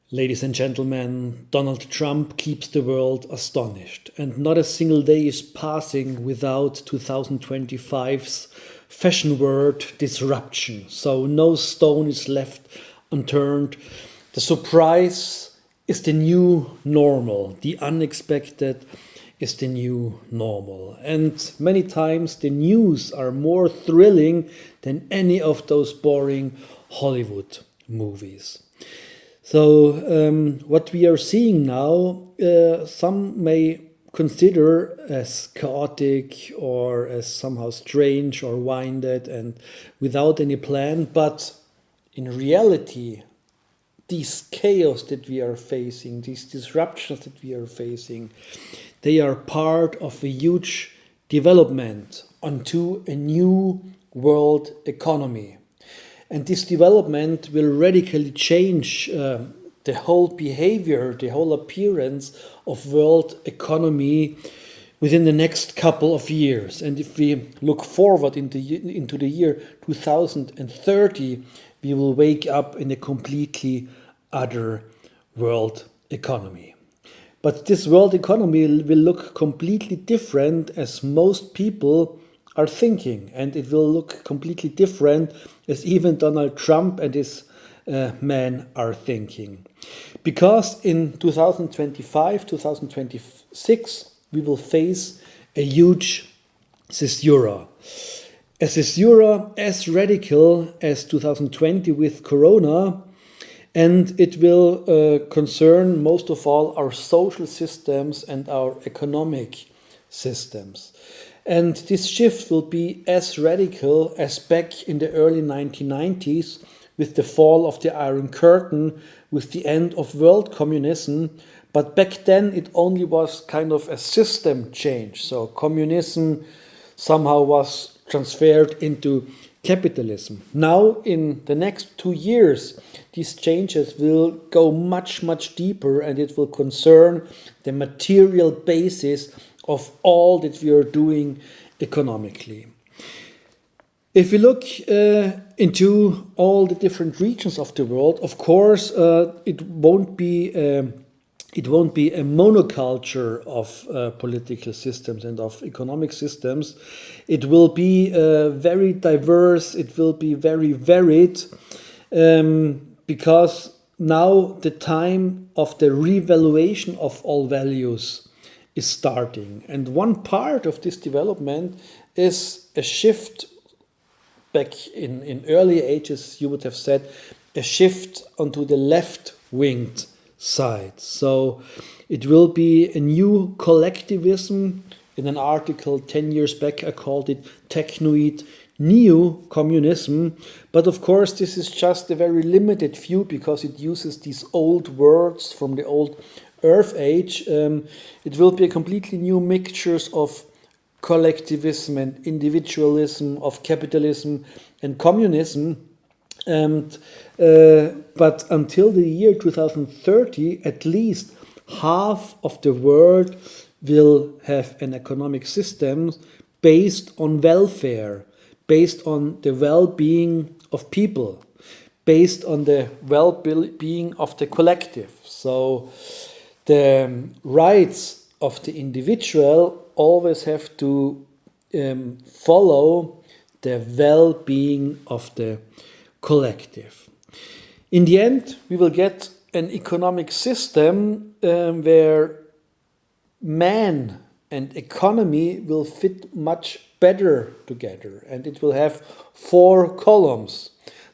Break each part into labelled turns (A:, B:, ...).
A: Ladies and gentlemen, Donald Trump keeps the world astonished, and not a single day is passing without 2025's fashion word disruption. So no stone is left unturned. The surprise is the new normal. The unexpected is the new normal. And many times the news are more thrilling than any of those boring Hollywood movies. So what we are seeing now, some may consider as chaotic or as somehow strange or winded and without any plan, but in reality, these chaos that we are facing, these disruptions that we are facing, they are part of a huge development onto a new world economy. And this development will radically change the whole behavior, the whole appearance of world economy within the next couple of years. And if we look forward into the year 2030, we will wake up in a completely other world economy. But this world economy will look completely different as most people are thinking, and it will look completely different as even Donald Trump and his men are thinking. Because in 2025, 2026, we will face a huge caesura. A caesura as radical as 2020 with Corona, and it will concern most of all our social systems and our economic systems. And this shift will be as radical as back in the early 1990s with the fall of the Iron Curtain, with the end of world communism. But back then it only was kind of a system change. So communism somehow was transferred into capitalism. Now in the next 2 years, these changes will go much, much deeper, and it will concern the material basis of all that we are doing economically. If we look into all the different regions of the world, of course, it won't be a monoculture of political systems and of economic systems. It will be very diverse. It will be very varied, because now the time of the revaluation of all values is starting. And one part of this development is a shift. Back in early ages, you would have said a shift onto the left-winged side. So it will be a new collectivism. In an article 10 years back, I called it Technoid Neo-Communism. But of course, this is just a very limited view because it uses these old words from the old Earth Age. It will be a completely new mixtures of collectivism and individualism, of capitalism and communism. And but until the year 2030, at least half of the world will have an economic system based on welfare, based on the well-being of people, based on the well-being of the collective. So the rights of the individual always have to follow the well-being of the collective. In the end, we will get an economic system where man and economy will fit much better together, and it will have 4 columns.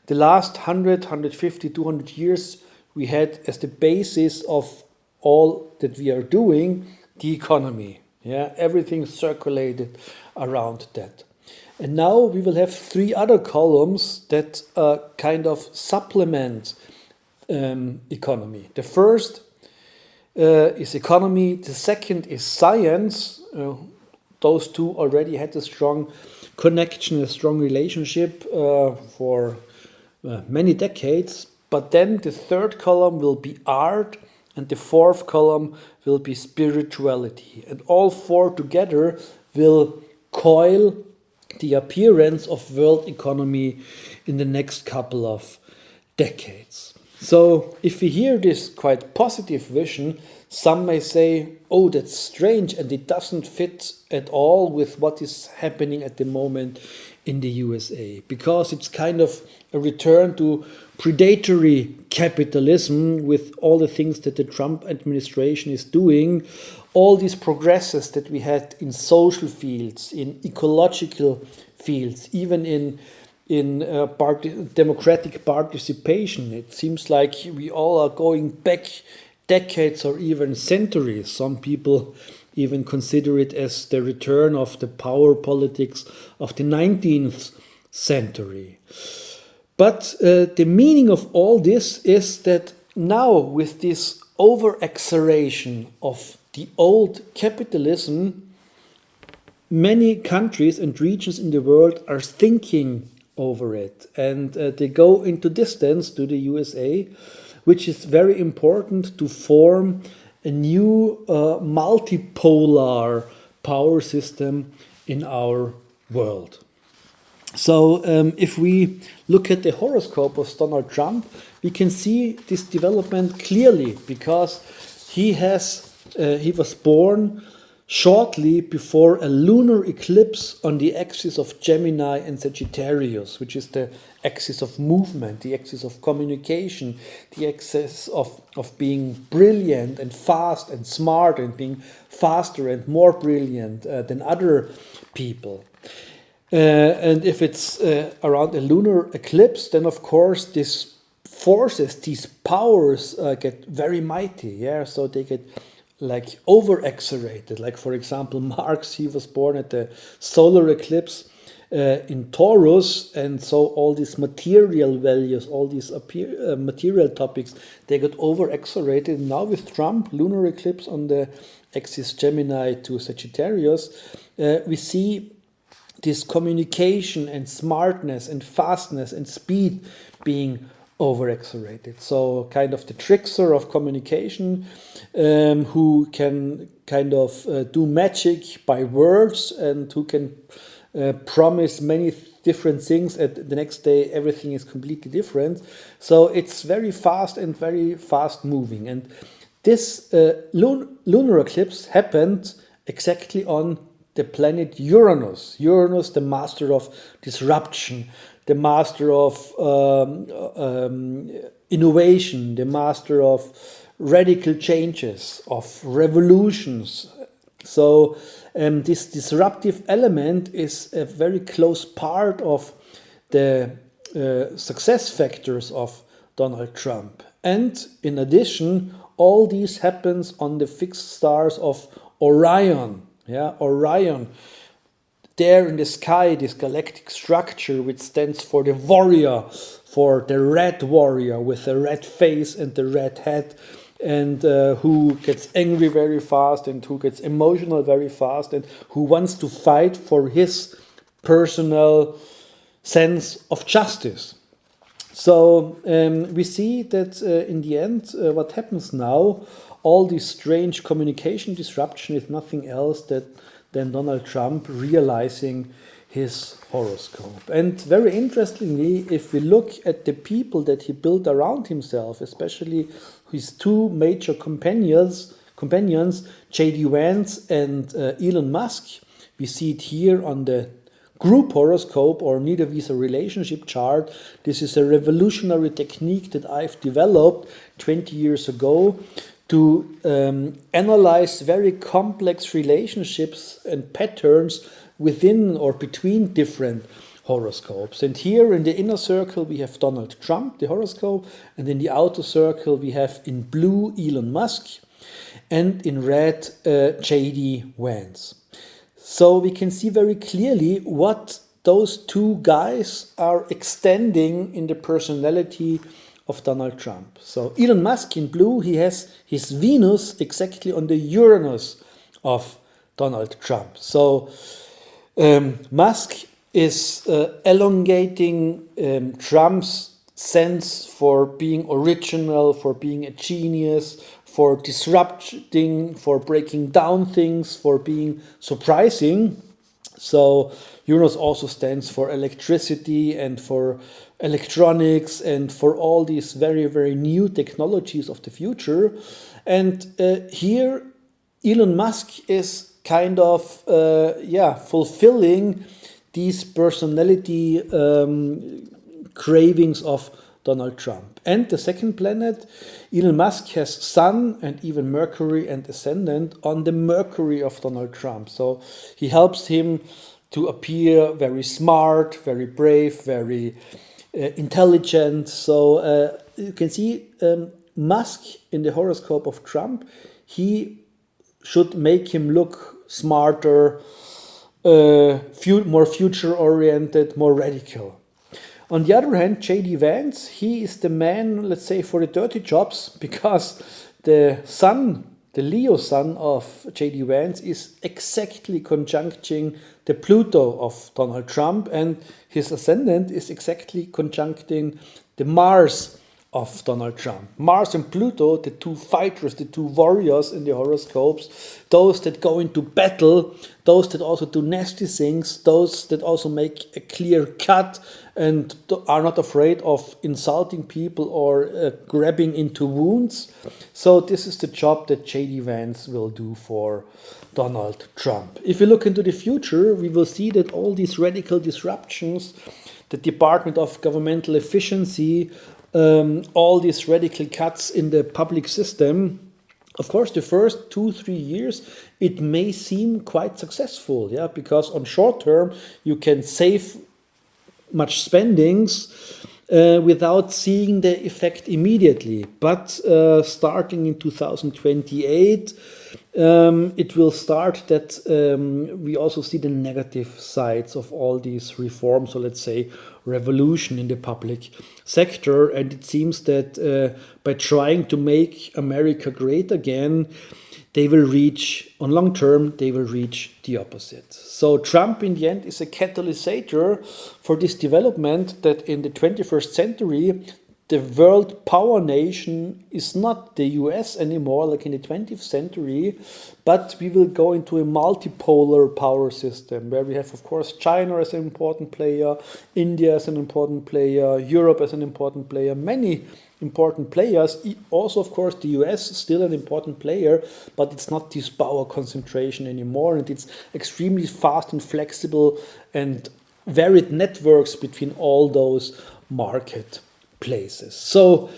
A: The last 100, 150, 200 years we had as the basis of all that we are doing, the economy. Yeah, everything circulated around that. And now we will have 3 other columns that kind of supplement economy. The first is economy, the second is science. Those two already had a strong connection, a strong relationship for many decades. But then the third column will be art, and the fourth column will be spirituality. And all 4 together will coil the appearance of world economy in the next couple of decades. So if we hear this quite positive vision, some may say, oh, that's strange and it doesn't fit at all with what is happening at the moment in the USA, because it's kind of a return to predatory capitalism with all the things that the Trump administration is doing, all these progresses that we had in social fields, in ecological fields, even in democratic participation. It seems like we all are going back decades or even centuries. Some people even consider it as the return of the power politics of the 19th century. But the meaning of all this is that now, with this over-exaggeration of the old capitalism, many countries and regions in the world are thinking over it, and they go into distance to the USA, which is very important to form a new multipolar power system in our world. So if we look at the horoscope of Donald Trump, we can see this development clearly, because he was born shortly before a lunar eclipse on the axis of Gemini and Sagittarius, which is the axis of movement, the axis of communication, the axis of being brilliant and fast and smart and being faster and more brilliant than other people. And if it's around a lunar eclipse, then of course these forces, these powers get very mighty. Yeah, so they get like over-exaggerated. Like, for example, Marx, he was born at the solar eclipse in Taurus, and so all these material values, all these material topics, they got over-exaggerated. Now with Trump, lunar eclipse on the axis Gemini to Sagittarius, we see this communication and smartness and fastness and speed being over-exaggerated. So kind of the trickster of communication, who can kind of do magic by words, and who can promise many different things, and the next day everything is completely different. So it's very fast and very fast moving. And this lunar eclipse happened exactly on the planet Uranus. Uranus, the master of disruption, the master of innovation, the master of radical changes, of revolutions. So this disruptive element is a very close part of the success factors of Donald Trump. And in addition, all this happens on the fixed stars of Orion. Yeah, Orion, there in the sky, this galactic structure which stands for the warrior, for the red warrior with the red face and the red head, and who gets angry very fast and who gets emotional very fast and who wants to fight for his personal sense of justice. So we see that in the end, what happens now, all this strange communication disruption is nothing else than Donald Trump realizing his horoscope. And very interestingly, if we look at the people that he built around himself, especially his two major companions, J.D. Vance and Elon Musk, we see it here on the group horoscope or Niederwieser relationship chart. This is a revolutionary technique that I've developed 20 years ago to analyze very complex relationships and patterns within or between different horoscopes. And here in the inner circle we have Donald Trump, the horoscope, and in the outer circle we have in blue Elon Musk, and in red J.D. Vance. So we can see very clearly what those two guys are extending in the personality of Donald Trump. So Elon Musk in blue, he has his Venus exactly on the Uranus of Donald Trump. So Musk is elongating Trump's sense for being original, for being a genius, for disrupting, for breaking down things, for being surprising. So Uranus also stands for electricity and for electronics and for all these very, very new technologies of the future. And here Elon Musk is kind of fulfilling these personality cravings of Donald Trump. And the second planet, Elon Musk has Sun and even Mercury and ascendant on the Mercury of Donald Trump. So he helps him to appear very smart, very brave, very intelligent. So you can see Musk in the horoscope of Trump, he should make him look smarter, more future-oriented, more radical. On the other hand, J.D. Vance, he is the man, let's say, for the dirty jobs, because the sun, the Leo sun of J.D. Vance is exactly conjuncting the Pluto of Donald Trump, and his ascendant is exactly conjuncting the Mars of Donald Trump. Mars and Pluto, the two fighters, the two warriors in the horoscopes, those that go into battle, those that also do nasty things, those that also make a clear cut and are not afraid of insulting people or grabbing into wounds. So this is the job that J.D. Vance will do for Donald Trump. If we look into the future, we will see that all these radical disruptions, the Department of Governmental Efficiency, all these radical cuts in the public system, of course, the first 2-3 years, it may seem quite successful, because on short term, you can save much spendings without seeing the effect immediately. But starting in 2028, it will start that we also see the negative sides of all these reforms, so let's say revolution in the public sector. And it seems that by trying to make America great again, they will reach, on long term, they will reach the opposite. So Trump in the end is a catalyst for this development that in the 21st century, the world power nation is not the US anymore like in the 20th century, but we will go into a multipolar power system where we have, of course, China as an important player, India as an important player, Europe as an important player, many important players. Also, of course, the US is still an important player, but it's not this power concentration anymore, and it's extremely fast and flexible and varied networks between all those market places. So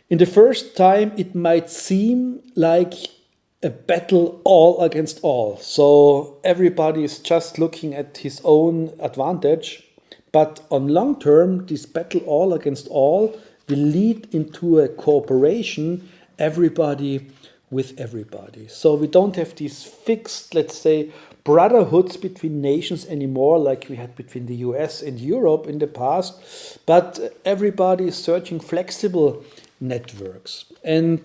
A: in the first time, it might seem like a battle all against all. So everybody is just looking at his own advantage. But on long term, this battle all against all will lead into a cooperation, everybody with everybody. So we don't have these fixed, let's say, brotherhoods between nations anymore like we had between the US and Europe in the past, but everybody is searching flexible networks. And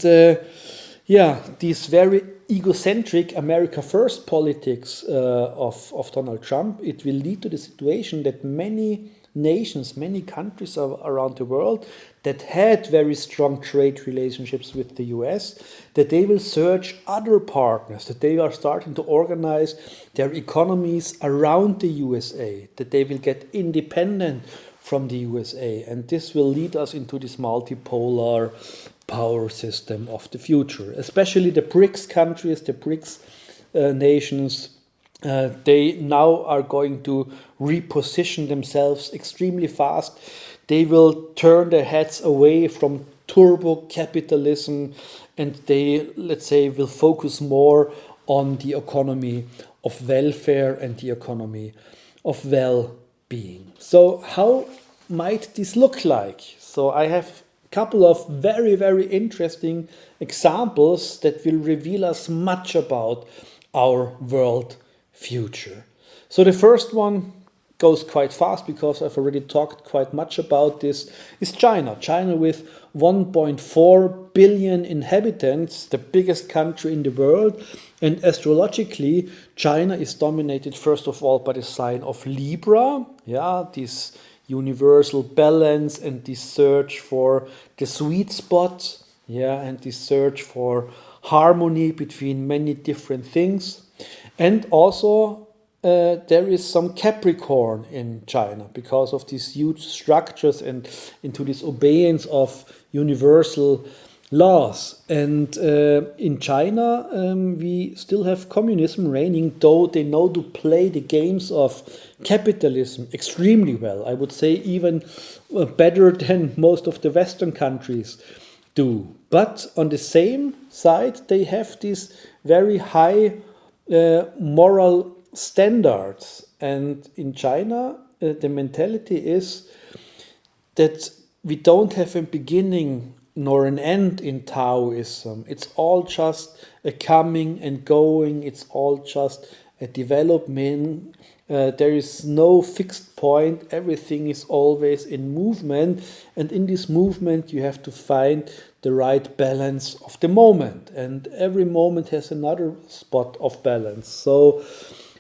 A: these very egocentric America First politics of Donald Trump, it will lead to the situation that many nations, many countries around the world that had very strong trade relationships with the US, that they will search other partners, that they are starting to organize their economies around the USA, that they will get independent from the USA. And this will lead us into this multipolar power system of the future. Especially the BRICS countries, the BRICS nations, they now are going to reposition themselves extremely fast. They will turn their heads away from turbo capitalism and they, let's say, will focus more on the economy of welfare and the economy of well-being. So how might this look like? So I have a couple of very, very interesting examples that will reveal us much about our world future. So the first one goes quite fast because I've already talked quite much about this, is China. China with 1.4 billion inhabitants, the biggest country in the world. And astrologically, China is dominated first of all by the sign of Libra, this universal balance and this search for the sweet spot, and this search for harmony between many different things. And also there is some Capricorn in China because of these huge structures and into this obedience of universal laws. And in China, we still have communism reigning, though they know to play the games of capitalism extremely well. I would say even better than most of the Western countries do. But on the same side, they have these very high moral standards. And in China, the mentality is that we don't have a beginning nor an end in Taoism. It's all just a coming and going. It's all just a development. There is no fixed point. Everything is always in movement. And in this movement, you have to find the right balance of the moment. And every moment has another spot of balance. So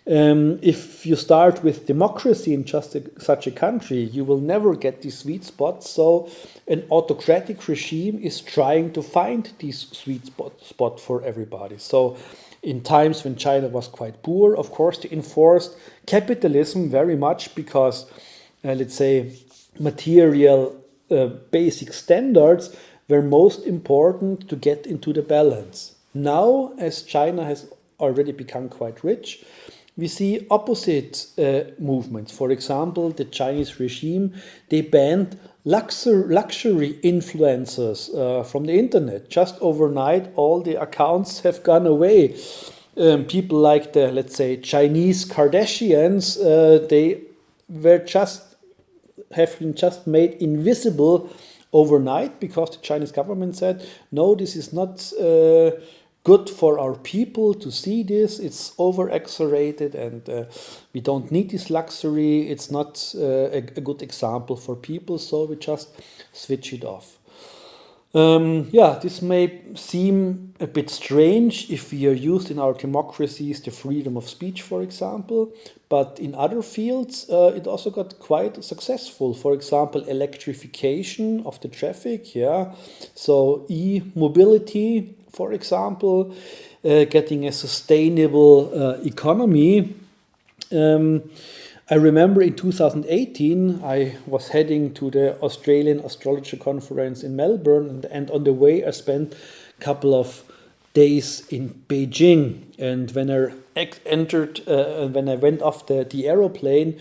A: if you start with democracy in just such a country, you will never get these sweet spots. So an autocratic regime is trying to find these sweet spot for everybody. So in times when China was quite poor, of course, they enforced capitalism very much because, let's say, material basic standards were most important to get into the balance. Now, as China has already become quite rich, we see opposite movements. For example, the Chinese regime, they banned luxury influencers from the internet. Just overnight, all the accounts have gone away. People like the, let's say, Chinese Kardashians, they have been just made invisible overnight because the Chinese government said, no, this is not good for our people to see this. It's over-exaggerated and we don't need this luxury. It's not a good example for people, so we just switch it off. This may seem a bit strange if we are used in our democracies the freedom of speech, for example, but in other fields it also got quite successful. For example, electrification of the traffic, so e-mobility, for example, getting a sustainable economy. I remember in 2018, I was heading to the Australian Astrology conference in Melbourne, and on the way I spent a couple of days in Beijing. And when I went off the aeroplane,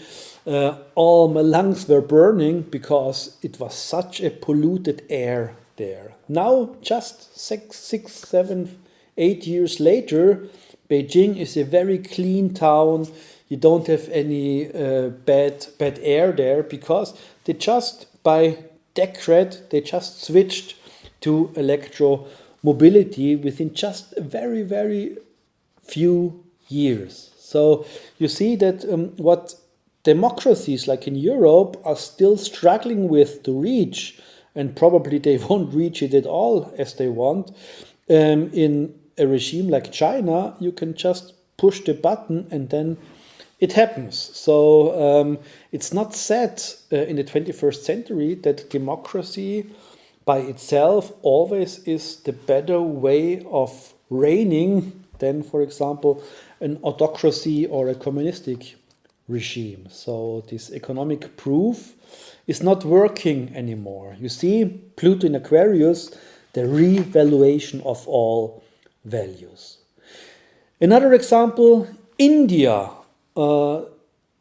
A: all my lungs were burning because it was such a polluted air there. Now, just 6, 7, 8 years later, Beijing is a very clean town. You don't have any bad air there because they just, by decret, they just switched to electromobility within just a very, very few years. So you see that what democracies like in Europe are still struggling with to reach, and probably they won't reach it at all as they want, in a regime like China, you can just push the button and then it happens. So it's not said in the 21st century that democracy by itself always is the better way of reigning than, for example, an autocracy or a communistic regime. So this economic proof is not working anymore. You see, Pluto in Aquarius, the revaluation of all values. Another example, India,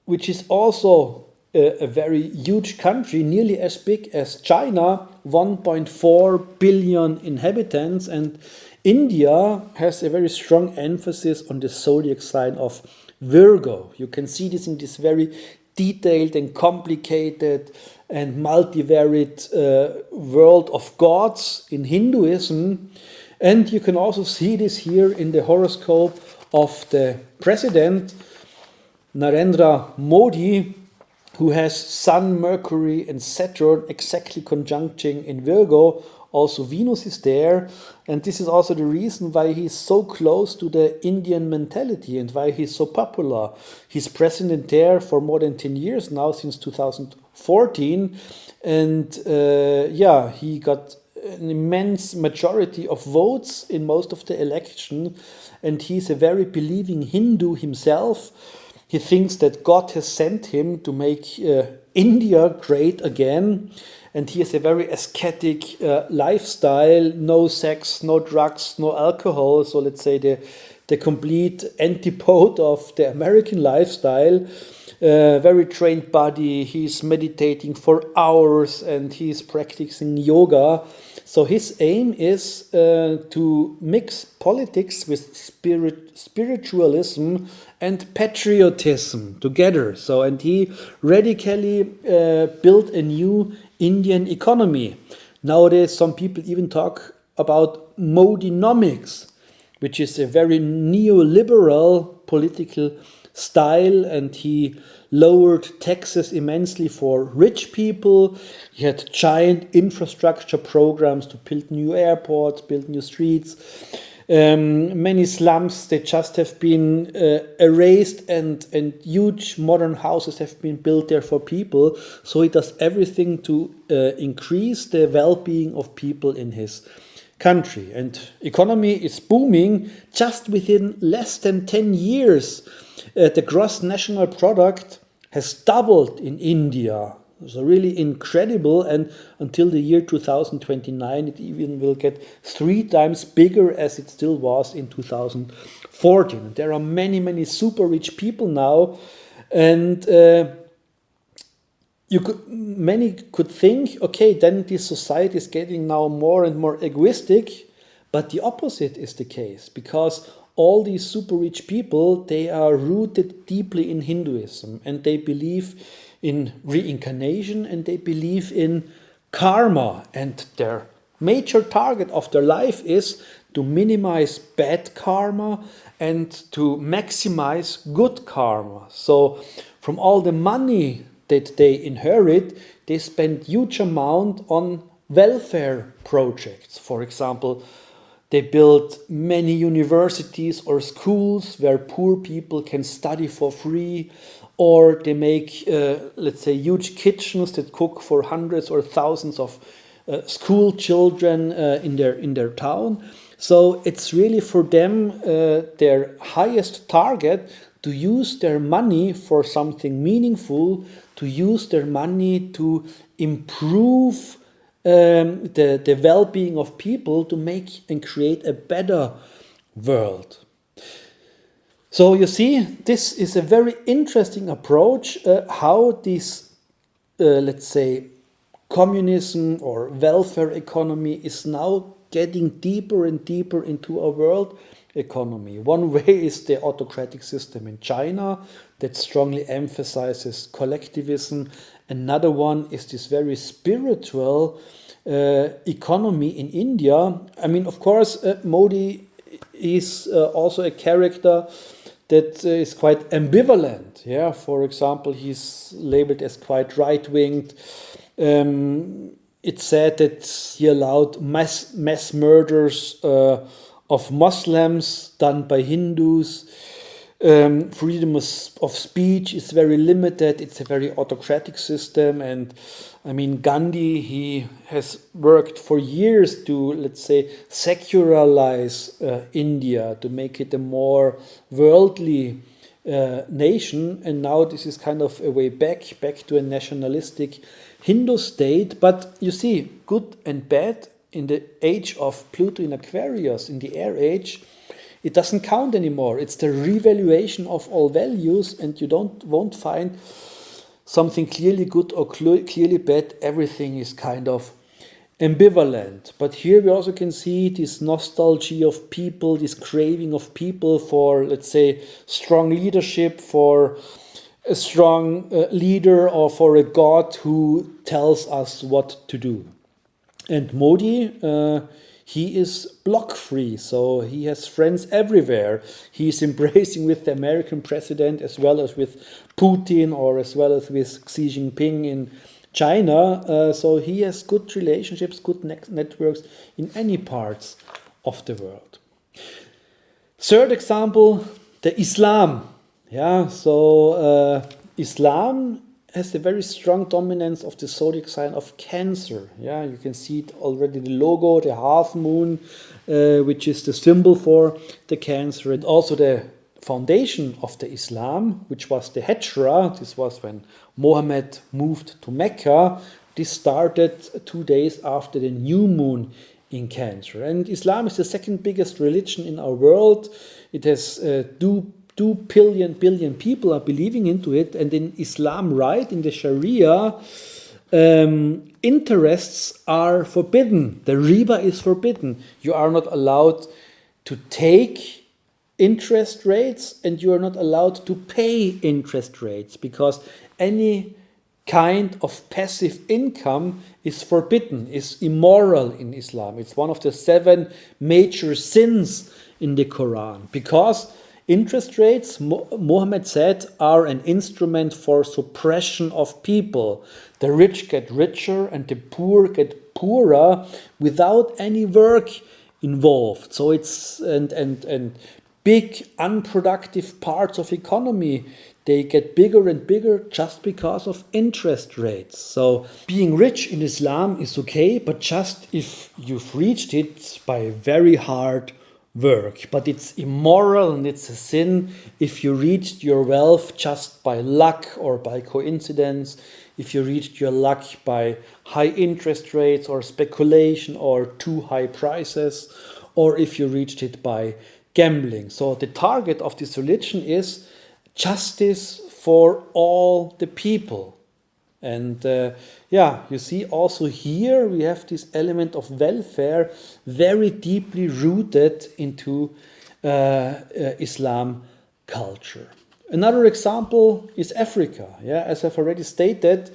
A: which is also a very huge country, nearly as big as China, 1.4 billion inhabitants, and India has a very strong emphasis on the zodiac sign of Virgo. You can see this in this very detailed and complicated and multivariate world of gods in Hinduism. And you can also see this here in the horoscope of the president, Narendra Modi, who has Sun, Mercury and Saturn exactly conjuncting in Virgo. Also Venus is there, and this is also the reason why he's so close to the Indian mentality and why he's so popular. He's president there for more than 10 years now, since 2014, and he got an immense majority of votes in most of the election, and he's a very believing Hindu himself. He thinks that God has sent him to make India great again. And he has a very ascetic lifestyle, no sex, no drugs, no alcohol. So let's say the complete antipode of the American lifestyle. Very trained body, he's meditating for hours and he's practicing yoga. So his aim is to mix politics with spiritualism and patriotism together. So, and he radically built a new Indian economy. Nowadays, some people even talk about Modinomics, which is a very neoliberal political style, and he lowered taxes immensely for rich people. He had giant infrastructure programs to build new airports, build new streets. Many slums, they just have been erased, and huge modern houses have been built there for people. So he does everything to increase the well-being of people in his country. And economy is booming. Just within less than 10 years, the gross national product has doubled in India. So really incredible, and until the year 2029 it even will get 3 times bigger as it still was in 2014. And there are many super rich people now, and many could think, okay, then this society is getting now more and more egoistic, but the opposite is the case, because all these super rich people, they are rooted deeply in Hinduism, and they believe in reincarnation, and they believe in karma, and their major target of their life is to minimize bad karma and to maximize good karma. So from all the money that they inherit, they spend huge amount on welfare projects. For example, they build many universities or schools where poor people can study for free, or they make, let's say, huge kitchens that cook for hundreds or thousands of school children in their town. So it's really for them their highest target to use their money for something meaningful, to use their money to improve the well-being of people, to make and create a better world. So you see, this is a very interesting approach, how this, let's say, communism or welfare economy is now getting deeper and deeper into our world economy. One way is the autocratic system in China that strongly emphasizes collectivism. Another one is this very spiritual economy in India. I mean, of course, Modi is also a character that is quite ambivalent. Yeah, for example, he's labeled as quite right-winged. It's said that he allowed mass murders of Muslims done by Hindus. Freedom of speech is very limited. It's a very autocratic system. And I mean, Gandhi, he has worked for years to, let's say, secularize India, to make it a more worldly nation. And now this is kind of a way back to a nationalistic Hindu state. But you see, good and bad in the age of Pluto in Aquarius, in the air age, it doesn't count anymore. It's the revaluation of all values, and you won't find something clearly good or clearly bad. Everything is kind of ambivalent. But here we also can see this nostalgia of people, this craving of people for, let's say, strong leadership, for a strong leader, or for a god who tells us what to do. And Modi, he is block-free, so he has friends everywhere. He is embracing with the American president, as well as with Putin, or as well as with Xi Jinping in China. So he has good relationships, good networks in any parts of the world. Third example, the Islam. Yeah, so Islam has a very strong dominance of the zodiac sign of Cancer. Yeah, you can see it already, the logo, the half moon, which is the symbol for the Cancer, and also the foundation of the Islam, which was the Hijra, this was when Mohammed moved to Mecca, this started 2 days after the new moon in Cancer. And Islam is the second biggest religion in our world. It has 2 billion people are believing into it. And in Islam, right, in the Sharia, interests are forbidden. The riba is forbidden. You are not allowed to take interest rates, and you are not allowed to pay interest rates, because any kind of passive income is forbidden, is immoral in Islam. It's one of the 7 major sins in the Quran, because interest rates, Muhammad said, are an instrument for suppression of people. The rich get richer and the poor get poorer without any work involved. So it's and big unproductive parts of economy, they get bigger and bigger just because of interest rates. So being rich in Islam is okay, but just if you've reached it by very hard work. But it's immoral and it's a sin if you reached your wealth just by luck or by coincidence, if you reached your luck by high interest rates or speculation or too high prices, or if you reached it by gambling. So the target of this religion is justice for all the people. And you see also here we have this element of welfare very deeply rooted into Islam culture. Another example is Africa. As I've already stated,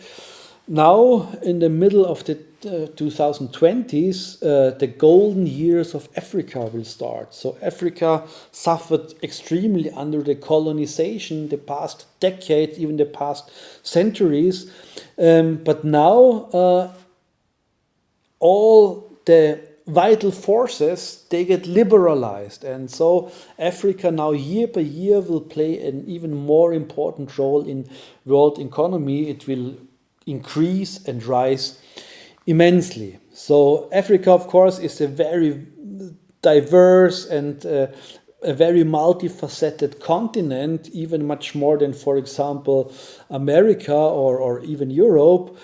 A: now in the middle of the 2020s, the golden years of Africa will start. So Africa suffered extremely under the colonization, the past decades, even the past centuries. But now all the vital forces, they get liberalized. And so Africa now year by year will play an even more important role in world economy. It will increase and rise immensely. So Africa, of course, is a very diverse and a very multifaceted continent, even much more than, for example, America or even Europe.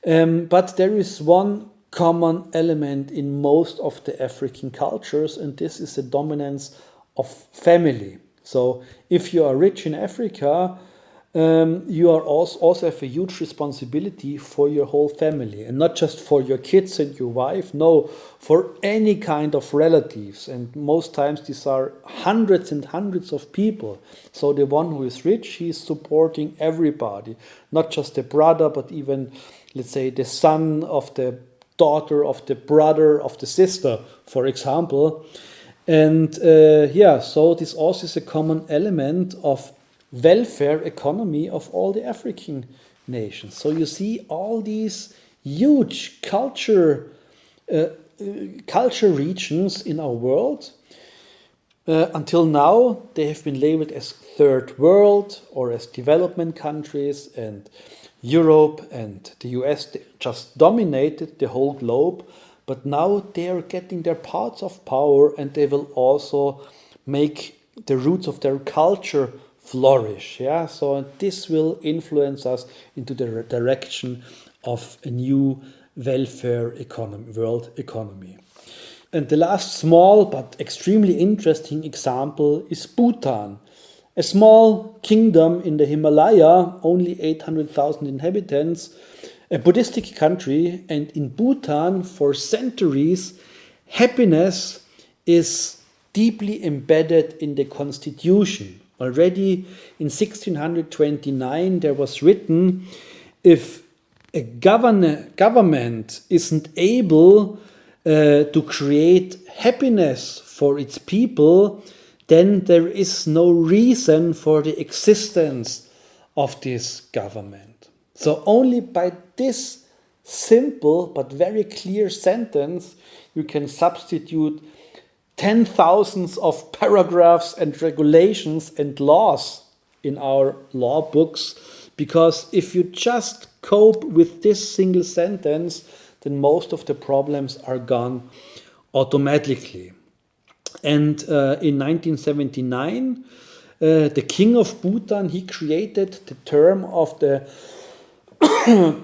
A: But there is one common element in most of the African cultures, and this is the dominance of family. So if you are rich in Africa, you are also have a huge responsibility for your whole family, and not just for your kids and your wife, no, for any kind of relatives. And most times these are hundreds and hundreds of people. So the one who is rich, he is supporting everybody, not just the brother, but even, let's say, the son of the daughter of the brother of the sister, for example. And so this also is a common element of welfare economy of all the African nations. So you see all these huge culture regions in our world. Until now, they have been labeled as third world or as development countries, and Europe and the US just dominated the whole globe. But now they are getting their parts of power, and they will also make the roots of their culture flourish. So this will influence us into the direction of a new welfare economy, world economy. And the last small but extremely interesting example is Bhutan, a small kingdom in the Himalaya, only 800,000 inhabitants, a Buddhistic country. And in Bhutan, for centuries, happiness is deeply embedded in the constitution. Already in 1629 there was written, if a government isn't able to create happiness for its people, then there is no reason for the existence of this government. So only by this simple but very clear sentence you can substitute 10,000s of paragraphs and regulations and laws in our law books, because if you just cope with this single sentence, then most of the problems are gone automatically. And in 1979, the king of Bhutan, he created the term of the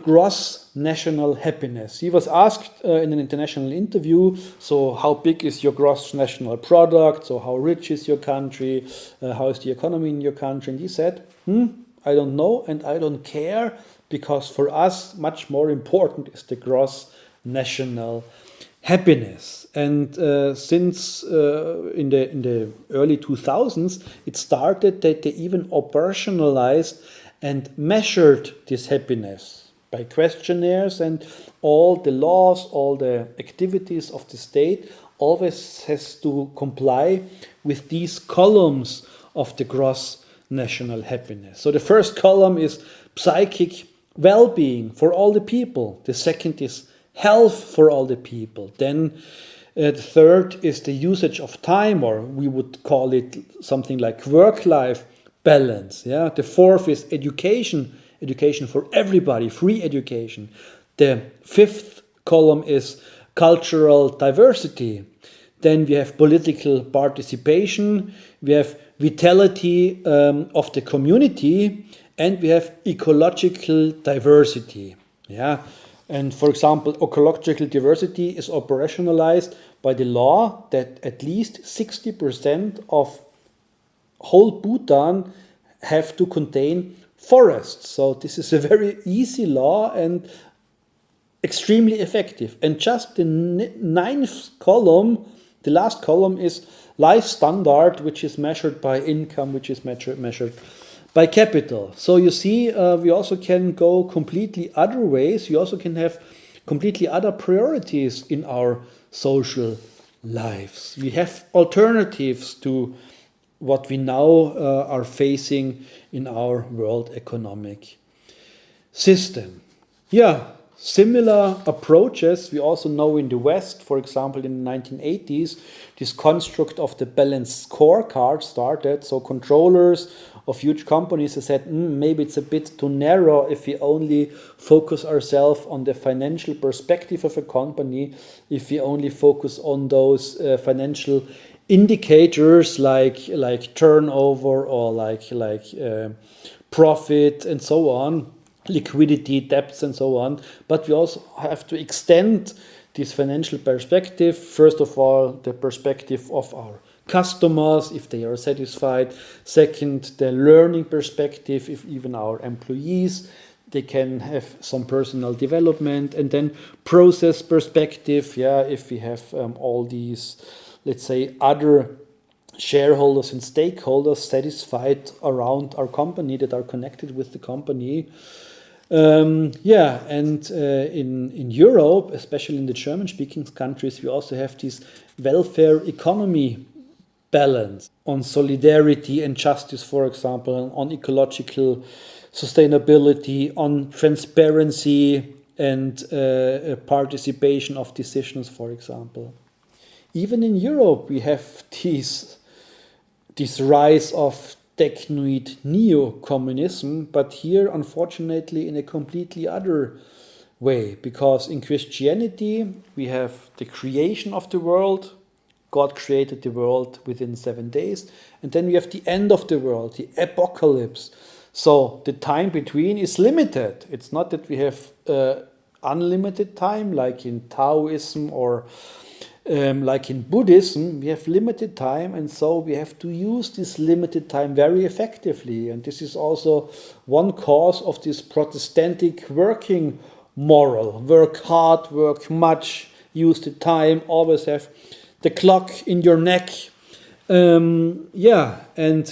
A: gross national happiness. He was asked in an international interview, so how big is your gross national product? So how rich is your country? How is the economy in your country? And he said, I don't know and I don't care, because for us much more important is the gross national happiness. And since in the early 2000s, it started that they even operationalized and measured this happiness by questionnaires, and all the laws, all the activities of the state always has to comply with these columns of the gross national happiness. So the first column is psychic well-being for all the people. The second is health for all the people. Then the third is the usage of time, or we would call it something like work-life balance. Yeah. The fourth is education for everybody, free education. The fifth column is cultural diversity. Then we have political participation, we have vitality of the community, and we have ecological diversity. Yeah. And for example, ecological diversity is operationalized by the law that at least 60% of whole Bhutan have to contain forests. So this is a very easy law and extremely effective. And just the ninth column, the last column, is life standard, which is measured by income, which is measured by capital. So you see, we also can go completely other ways. We also can have completely other priorities in our social lives. We have alternatives to what we now are facing in our world economic system. Yeah, similar approaches we also know in the West. For example, in the 1980s, this construct of the balanced scorecard started. So controllers of huge companies have said, maybe it's a bit too narrow if we only focus ourselves on the financial perspective of a company, if we only focus on those financial indicators like turnover or like profit and so on, liquidity, debts and so on. But we also have to extend this financial perspective. First of all, the perspective of our customers, if they are satisfied. Second, the learning perspective, if even our employees, they can have some personal development. And then process perspective, if we have all these, let's say, other shareholders and stakeholders satisfied around our company, that are connected with the company. In Europe, especially in the German-speaking countries, we also have this welfare economy balance on solidarity and justice, for example, on ecological sustainability, on transparency and participation of decisions, for example. Even in Europe, we have this rise of Technoid Neo-Communism, but here, unfortunately, in a completely other way. Because in Christianity, we have the creation of the world. God created the world within 7 days. And then we have the end of the world, the apocalypse. So the time between is limited. It's not that we have unlimited time, like in Taoism or like in Buddhism. We have limited time, and so we have to use this limited time very effectively. And this is also one cause of this Protestantic working moral. Work hard, work much, use the time, always have the clock in your neck. And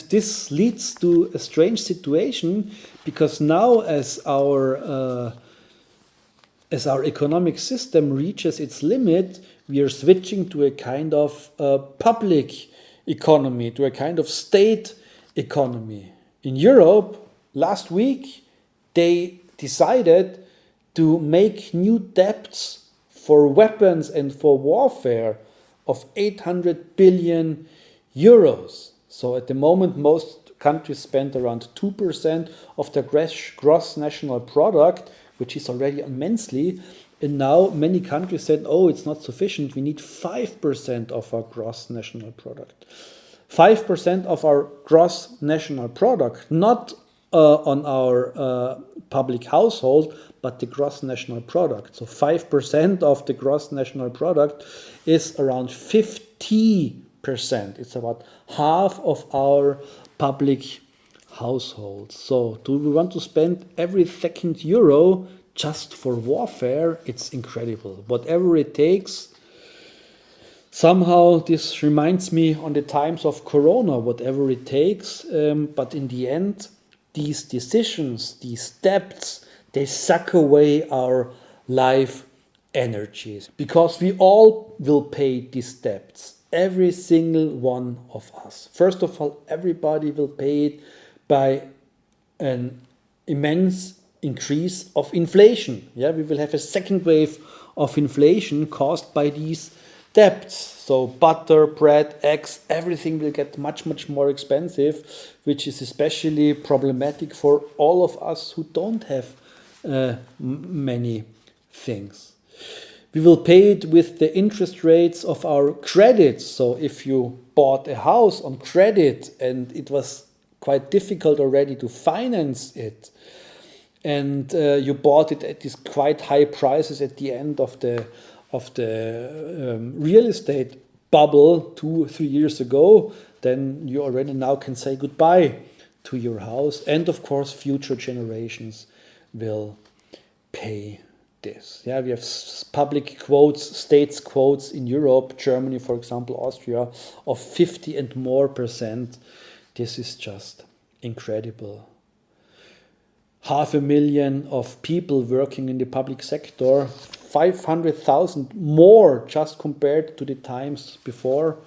A: this leads to a strange situation, because now as our economic system reaches its limit, we are switching to a kind of public economy, to a kind of state economy. In Europe, last week, they decided to make new debts for weapons and for warfare of 800 billion euros. So at the moment, most countries spend around 2% of their gross national product, which is already immensely. And now many countries said, oh, it's not sufficient. We need 5% of our gross national product. 5% of our gross national product, not on our public household, but the gross national product. So 5% of the gross national product is around 50%. It's about half of our public households. So do we want to spend every second euro just for warfare? It's incredible. Whatever it takes. Somehow this reminds me on the times of Corona, whatever it takes. But in the end, these decisions, these debts, they suck away our life energies. Because we all will pay these debts. Every single one of us. First of all, everybody will pay it by an immense increase of inflation. Yeah, we will have a second wave of inflation caused by these debts. So butter, bread, eggs, everything will get much, much more expensive, which is especially problematic for all of us who don't have many things. We will pay it with the interest rates of our credits. So if you bought a house on credit and it was quite difficult already to finance it, and you bought it at these quite high prices at the end of the real estate bubble 2-3 years ago, then you already now can say goodbye to your house. And of course, future generations will pay this. Yeah, we have public quotes, states quotes in Europe, Germany, for example, Austria, of 50 and more percent. This is just incredible. 500,000 of people working in the public sector, 500,000 more just compared to the times before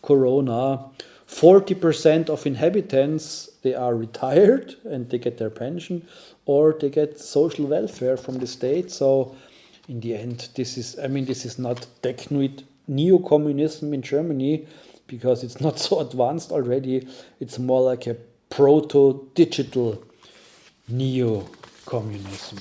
A: Corona. 40% of inhabitants, they are retired and they get their pension, or they get social welfare from the state. So in the end, this is not Technoid Neo-Communism in Germany, because it's not so advanced already. It's more like a Proto-Digital Neo-Communism.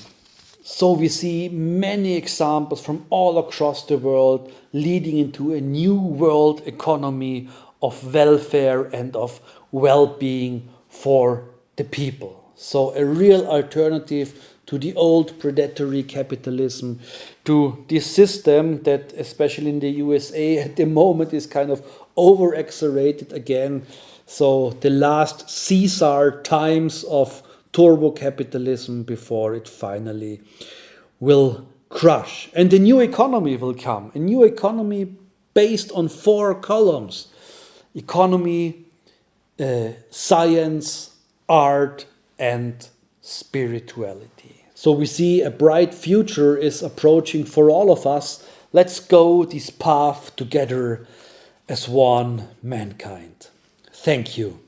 A: So we see many examples from all across the world leading into a new world economy of welfare and of well-being for the people. So a real alternative to the old predatory capitalism, to this system that, especially in the USA at the moment, is kind of over-exaggerated again. So the last Caesar times of turbo capitalism before it finally will crush. And a new economy will come. A new economy based on 4 columns. Economy, science, art, and spirituality. So we see a bright future is approaching for all of us. Let's go this path together as one mankind. Thank you.